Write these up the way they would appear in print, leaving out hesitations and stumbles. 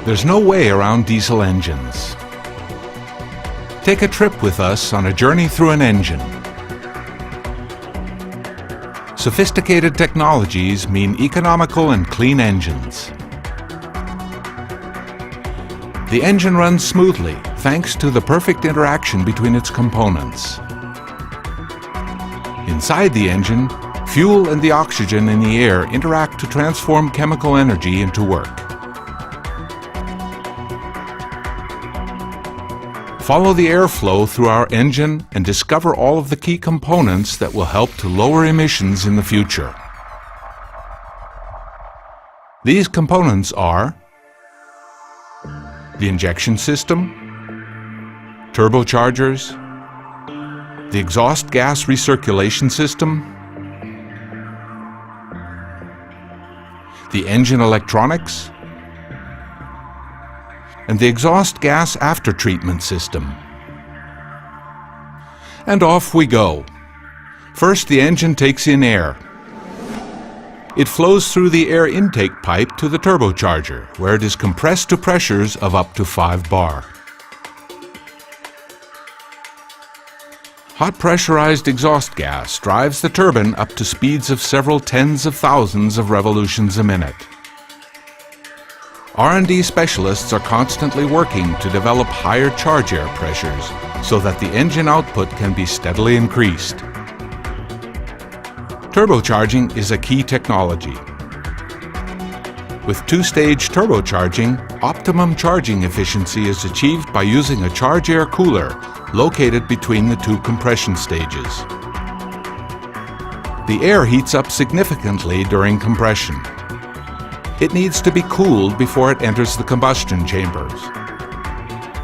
There's no way around diesel engines. Take a trip with us on a journey through an engine. Sophisticated technologies mean economical and clean engines. The engine runs smoothly thanks to the perfect interaction between its components. Inside the engine, fuel and the oxygen in the air interact to transform chemical energy into work. Follow the airflow through our engine and discover all of the key components that will help to lower emissions in the future. These components are the injection system, turbochargers, the exhaust gas recirculation system, the engine electronics, and the exhaust gas aftertreatment system. And off we go. First, the engine takes in air. It flows through the air intake pipe to the turbocharger, where it is compressed to pressures of up to 5 bar. Hot pressurized exhaust gas drives the turbine up to speeds of several tens of thousands of revolutions a minute. R&D specialists are constantly working to develop higher charge air pressures so that the engine output can be steadily increased. Turbocharging is a key technology. With two-stage turbocharging, optimum charging efficiency is achieved by using a charge air cooler located between the two compression stages. The air heats up significantly during compression. It needs to be cooled before it enters the combustion chambers.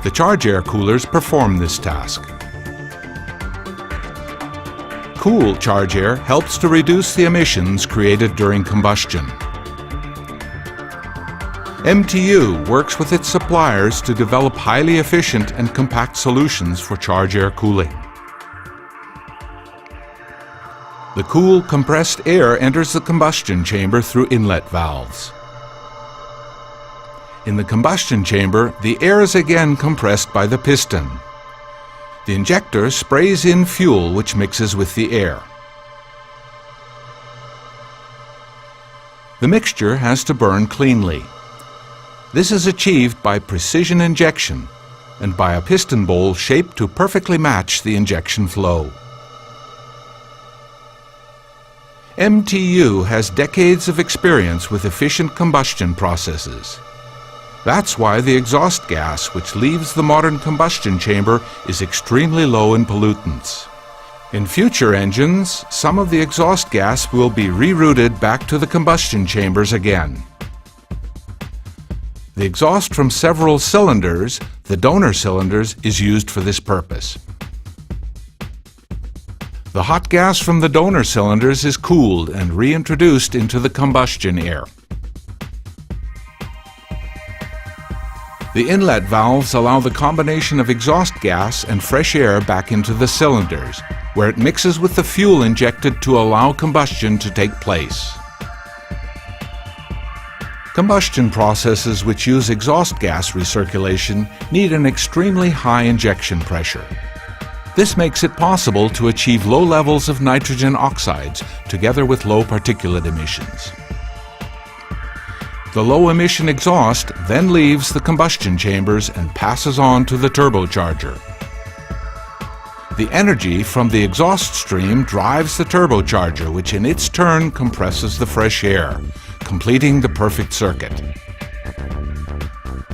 The charge air coolers perform this task. Cool charge air helps to reduce the emissions created during combustion. MTU works with its suppliers to develop highly efficient and compact solutions for charge air cooling. The cool, compressed air enters the combustion chamber through inlet valves. In the combustion chamber, the air is again compressed by the piston. The injector sprays in fuel which mixes with the air. The mixture has to burn cleanly. This is achieved by precision injection and by a piston bowl shaped to perfectly match the injection flow. MTU has decades of experience with efficient combustion processes. That's why the exhaust gas which leaves the modern combustion chamber is extremely low in pollutants. In future engines, some of the exhaust gas will be rerouted back to the combustion chambers again. The exhaust from several cylinders, the donor cylinders, is used for this purpose. The hot gas from the donor cylinders is cooled and reintroduced into the combustion air. The inlet valves allow the combination of exhaust gas and fresh air back into the cylinders, where it mixes with the fuel injected to allow combustion to take place. Combustion processes which use exhaust gas recirculation need an extremely high injection pressure. This makes it possible to achieve low levels of nitrogen oxides together with low particulate emissions. The low-emission exhaust then leaves the combustion chambers and passes on to the turbocharger. The energy from the exhaust stream drives the turbocharger, which in its turn compresses the fresh air, completing the perfect circuit.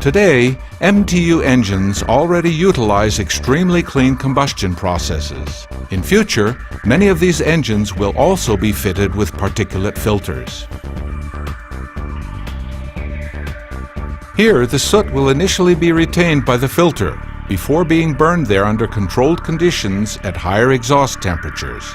Today, MTU engines already utilize extremely clean combustion processes. In future, many of these engines will also be fitted with particulate filters. Here, the soot will initially be retained by the filter before being burned there under controlled conditions at higher exhaust temperatures.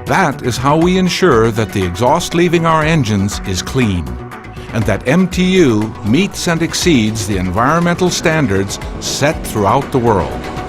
That is how we ensure that the exhaust leaving our engines is clean. and that MTU meets and exceeds the environmental standards set throughout the world.